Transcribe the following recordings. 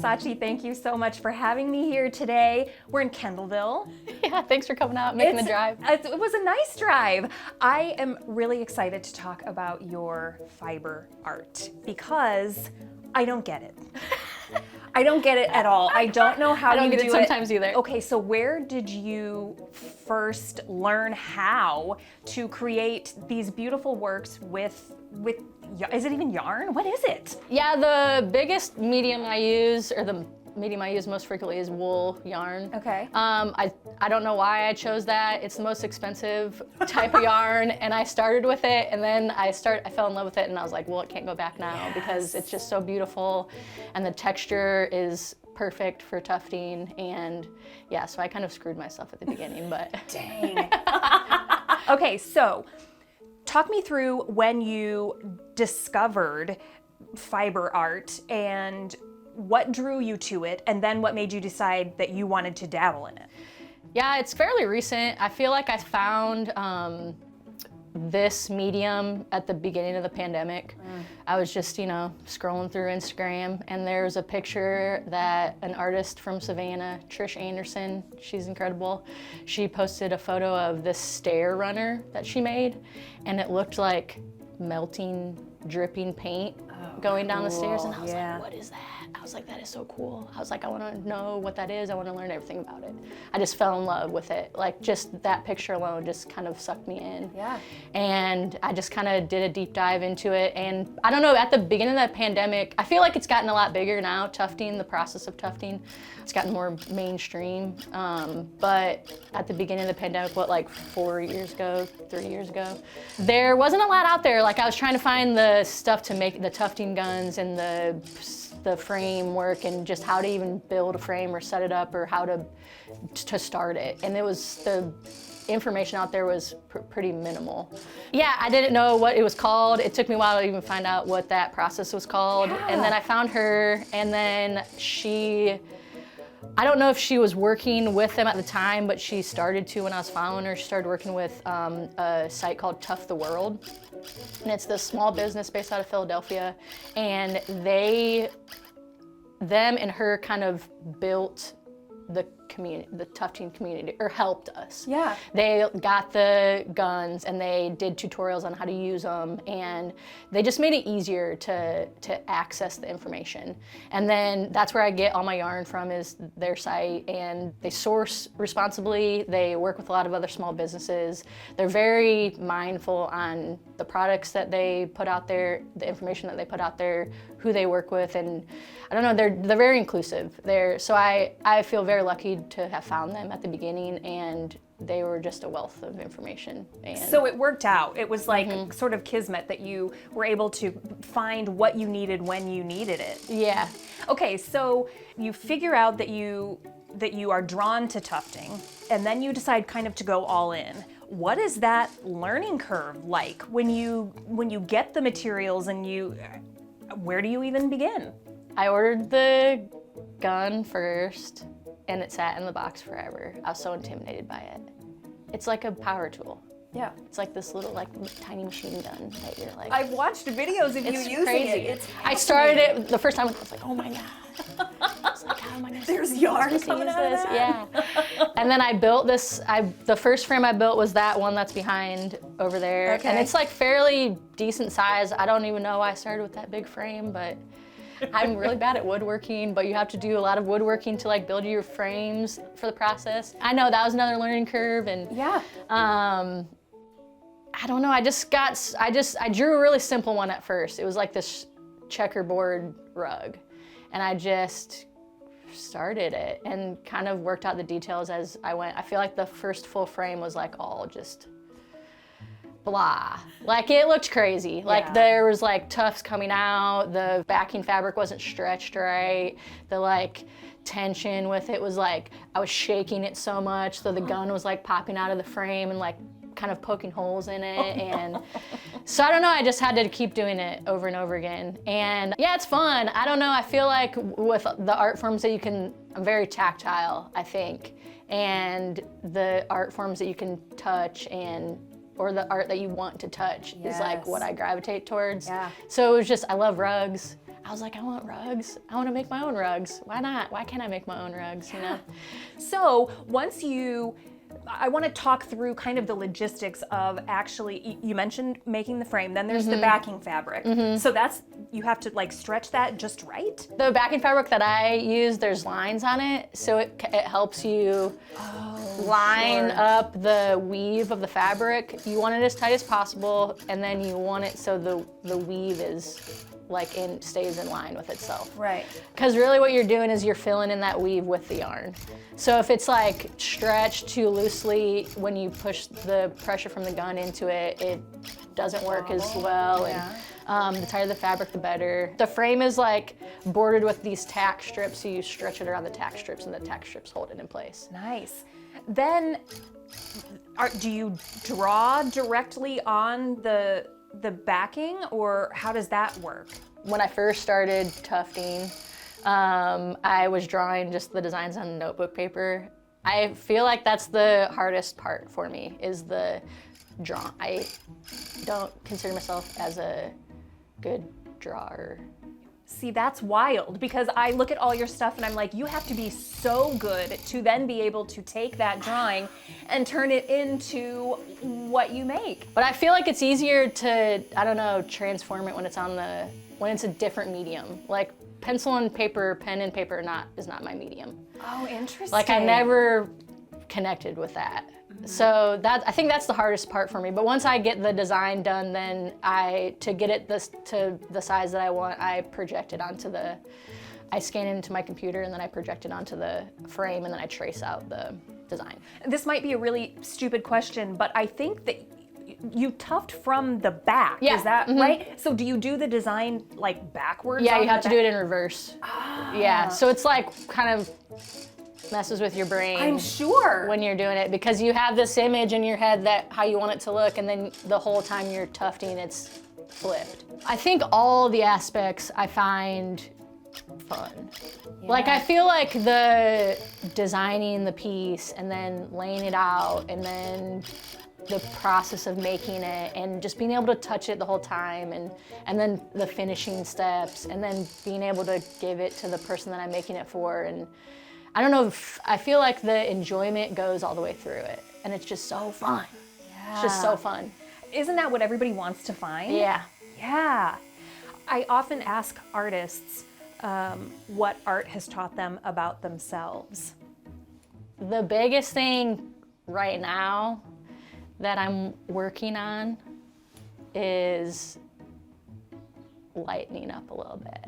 Sachi, thank you so much for having me here today. We're in Kendallville. Yeah, thanks for coming out, making the drive. It was a nice drive. I am really excited to talk about your fiber art because I don't get it. I don't get it at all. I don't know how I don't you get do it sometimes either. Okay, so where did you first learn how to create these beautiful works with is it even yarn? What is it? Yeah, the biggest medium I use, or the medium I use most frequently, is wool yarn. Okay. I don't know why I chose that. It's the most expensive type of yarn, and I started with it, and then I fell in love with it, and I was like, well, it can't go back now because it's just so beautiful, and the texture is perfect for tufting, and yeah, so I kind of screwed myself at the beginning, but. Dang. Okay, so talk me through when you discovered fiber art and what drew you to it, and then what made you decide that you wanted to dabble in it? Yeah, it's fairly recent. I feel like I found this medium at the beginning of the pandemic. I was just, scrolling through Instagram, and there's a picture that an artist from Savannah, Trish Anderson, she's incredible. She posted a photo of this stair runner that she made, and it looked like melting, dripping paint going down the stairs, and I was like, what is that? I was like, that is so cool. I was like, I want to know what that is. I want to learn everything about it. I just fell in love with it. Like, just that picture alone just kind of sucked me in. Yeah. And I just kind of did a deep dive into it. And I don't know, at the beginning of the pandemic, I feel like it's gotten a lot bigger now, tufting, the process of tufting. It's gotten more mainstream. But at the beginning of the pandemic, like 3 years ago, there wasn't a lot out there. Like, I was trying to find the stuff to make the tufting guns and the framework, and just how to even build a frame or set it up, or how to start it. And the information out there was pretty minimal. Yeah, I didn't know what it was called. It took me a while to even find out what that process was called. Yeah. And then I found her, and then I don't know if she was working with them at the time, but she started to when I was following her. She started working with a site called Tuff the World. And it's this small business based out of Philadelphia. And them and her kind of built the community, the tufting community, or helped us. Yeah. They got the guns, and they did tutorials on how to use them, and they just made it easier to access the information. And then that's where I get all my yarn from, is their site, and they source responsibly. They work with a lot of other small businesses. They're very mindful on the products that they put out there, the information that they put out there, who they work with, and I don't know, they're very inclusive. So I feel very lucky to have found them at the beginning, and they were just a wealth of information. And so it worked out. It was like sort of kismet that you were able to find what you needed when you needed it. Yeah. Okay, so you figure out that you are drawn to tufting, and then you decide kind of to go all in. What is that learning curve like when you get the materials, and where do you even begin? I ordered the gun first, and it sat in the box forever. I was so intimidated by it. It's like a power tool. Yeah. It's like this little tiny machine gun that you're like. I've watched videos of you using crazy. it. I started it the first time, I was like, oh my God. I was like, how am I gonna There's yarn supposed to coming use out of this? that. Yeah. And then I built this, the first frame I built was that one that's behind over there. Okay. And it's like fairly decent size. I don't even know why I started with that big frame, but I'm really bad at woodworking, but you have to do a lot of woodworking to like build your frames for the process. I know that was another learning curve, and Yeah. I don't know, I drew a really simple one at first. It was like this checkerboard rug, and I just started it and kind of worked out the details as I went. I feel like the first full frame was like all just blah. Like, it looked crazy. Like, there was like tufts coming out, the backing fabric wasn't stretched right, the like tension with it was like, I was shaking it so much, so the gun was like popping out of the frame and like kind of poking holes in it. And so I don't know, I just had to keep doing it over and over again. And yeah, it's fun. I don't know, I feel like with the art forms that I'm very tactile, I think. And the art forms that you can touch or the art that you want to touch is like what I gravitate towards. Yeah. So it was just, I love rugs. I was like, I want rugs. I want to make my own rugs. Why not? Why can't I make my own rugs, you know? So I want to talk through kind of the logistics of actually, you mentioned making the frame, then there's the backing fabric. So you have to like stretch that just right? The backing fabric that I use, there's lines on it, so it helps you line up the weave of the fabric. You want it as tight as possible, and then you want it so the weave is like stays in line with itself. Right. Because really what you're doing is you're filling in that weave with the yarn. So if it's like stretched too loosely, when you push the pressure from the gun into it, it doesn't work as well. Yeah. And the tighter the fabric, the better. The frame is like bordered with these tack strips, so you stretch it around the tack strips, and the tack strips hold it in place. Nice. Then, do you draw directly on the backing, or how does that work? When I first started tufting, I was drawing just the designs on notebook paper. I feel like that's the hardest part for me, is the draw. I don't consider myself as a good drawer. See, that's wild, because I look at all your stuff and I'm like, you have to be so good to then be able to take that drawing and turn it into what you make. But I feel like it's easier to, I don't know, transform it when it's a different medium. Like pencil and paper, pen and paper is not my medium. Oh, interesting. Like I never connected with that. So I think that's the hardest part for me. But once I get the design done, then to get it to the size that I want, I scan it into my computer, and then I project it onto the frame, and then I trace out the design. This might be a really stupid question, but I think that you tuft from the back. Yeah. Is that right? So do you do the design like backwards? Yeah, you have to do it in reverse. Yeah, so it's like kind of messes with your brain. I'm sure. When you're doing it, because you have this image in your head that how you want it to look, and then the whole time you're tufting, it's flipped. I think all the aspects I find fun. Yeah. Like I feel like the designing the piece and then laying it out, and then the process of making it, and just being able to touch it the whole time, and then the finishing steps, and then being able to give it to the person that I'm making it for. And I don't know, I feel like the enjoyment goes all the way through it, and it's just so fun. Yeah. It's just so fun. Isn't that what everybody wants to find? Yeah. Yeah. I often ask artists what art has taught them about themselves. The biggest thing right now that I'm working on is lightening up a little bit.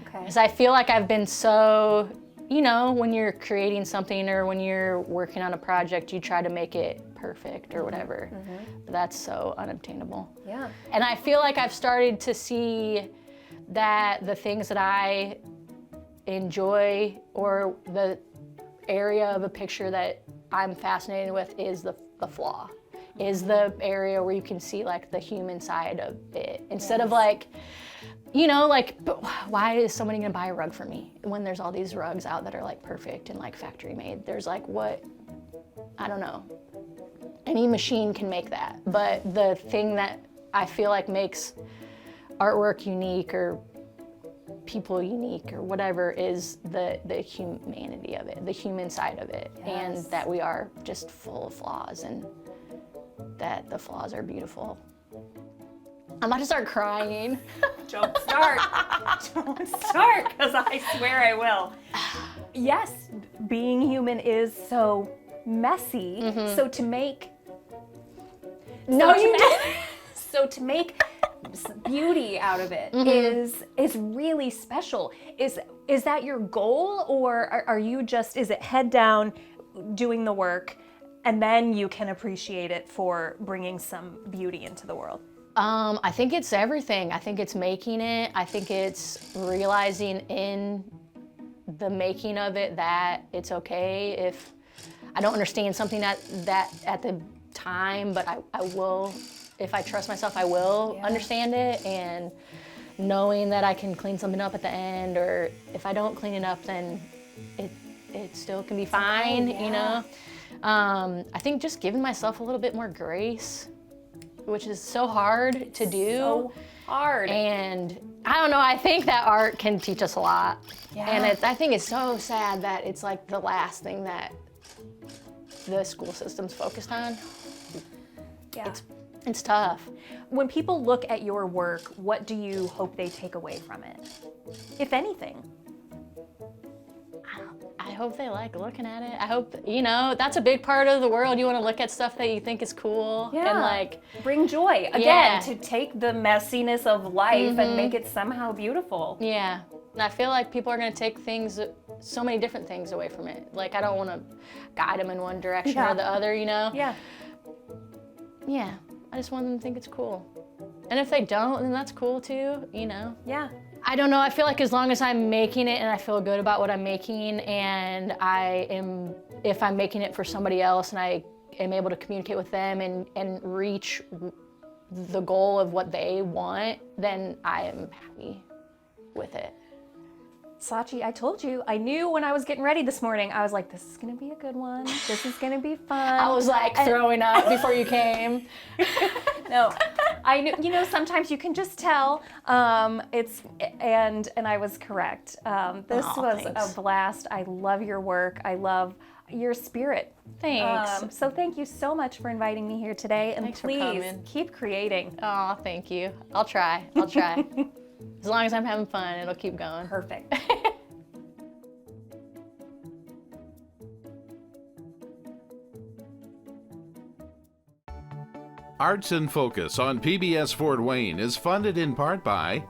Okay. Because I feel like I've been so, when you're creating something or when you're working on a project, you try to make it perfect or whatever. But that's so unobtainable. Yeah. And I feel like I've started to see that the things that I enjoy, or the area of a picture that I'm fascinated with, is the flaw, is the area where you can see like the human side of it, instead of like, but why is somebody gonna buy a rug for me when there's all these rugs out that are like perfect and like factory made? There's like, I don't know. Any machine can make that, but the thing that I feel like makes artwork unique, or people unique, or whatever, is the humanity of it, the human side of it. Yes. And that we are just full of flaws, and that the flaws are beautiful. I'm about to start crying. Don't start. Don't start, because I swear I will. Yes, being human is so messy. So to make... So to make beauty out of it is really special. Is that your goal, or are you just, is it head down doing the work, and then you can appreciate it for bringing some beauty into the world? I think it's everything. I think it's making it. I think it's realizing in the making of it that it's okay if I don't understand something at the time, but I will, if I trust myself, I will understand it, and knowing that I can clean something up at the end, or if I don't clean it up, then it still can be fine, I think just giving myself a little bit more grace, which is so hard to do. So hard. And I don't know. I think that art can teach us a lot. Yeah. And I think it's so sad that it's like the last thing that the school system's focused on. Yeah. It's tough. When people look at your work, what do you hope they take away from it, if anything? I hope they like looking at it. I hope, that's a big part of the world. You want to look at stuff that you think is cool and like bring joy again, Yeah. to take the messiness of life and make it somehow beautiful. Yeah. And I feel like people are going to take so many different things away from it. Like, I don't want to guide them in one direction Yeah. or the other, Yeah. Yeah. I just want them to think it's cool. And if they don't, then that's cool too, Yeah. I don't know. I feel like as long as I'm making it and I feel good about what I'm making, and if I'm making it for somebody else and I am able to communicate with them and reach the goal of what they want, then I am happy with it. Sachi, I told you, I knew when I was getting ready this morning, I was like, this is gonna be a good one. This is gonna be fun. I was like throwing up before you came. No, I knew, sometimes you can just tell, and I was correct. This was thanks. a blast. I love your work. I love your spirit. Thanks. So thank you so much for inviting me here today, and Thanks for please coming. keep creating. Oh, thank you. I'll try. As long as I'm having fun, it'll keep going. Perfect. Arts in Focus on PBS Fort Wayne is funded in part by